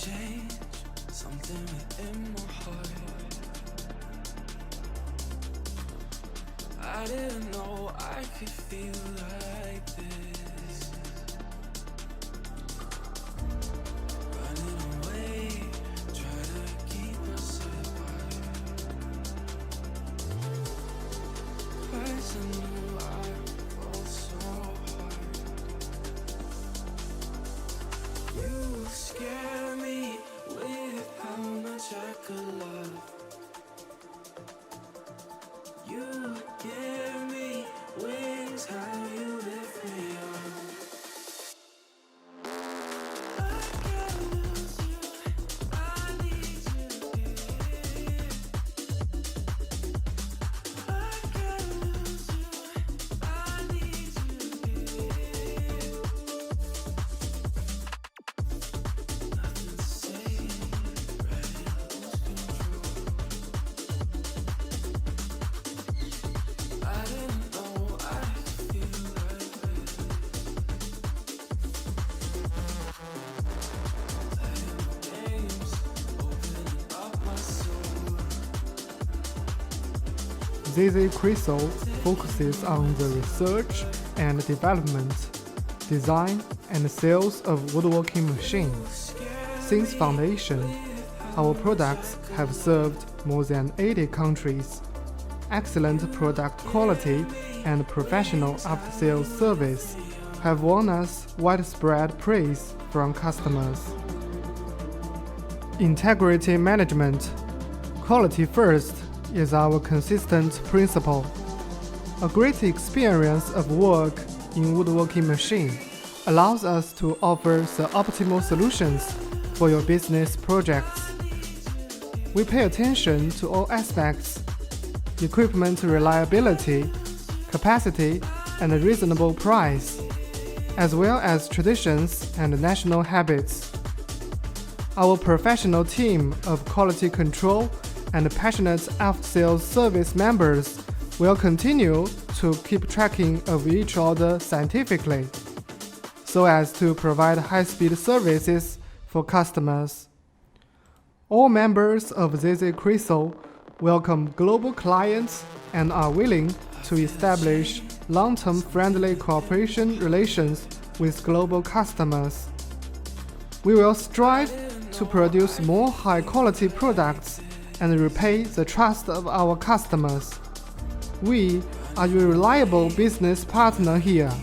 change something within my heart. I didn't know I could feel like this. Running away, try to keep us apart. 'Cause I knew I fall so hard. You scare me with how much I could love. You give me wings, how you lift me up. I can't lose you, I need you here. I can't lose you, I need you here. Nothing to say, ready to lose control. I didn't know I could feel like this. Playing games, opening up my soul. ZZ Crystal focuses on the research and development, design and sales of woodworking machines. Since foundation, our products have served more than 80 countries. Excellent product quality and professional after-sales service have won us widespread praise from customers. Integrity management. Quality first is our consistent principle. A great experience of work in woodworking machine allows us to offer the optimal solutions for your business projects. We pay attention to all aspects: equipment reliability, capacity, and a reasonable price, as well as traditions and national habits. Our professional team of quality control and passionate after-sales service members will continue to keep tracking of each order scientifically, so as to provide high-speed services for customers. All members of ZZ Crystal welcome global clients and are willing to establish long-term friendly cooperation relations with global customers. We will strive to produce more high-quality products and repay the trust of our customers. We are your reliable business partner here.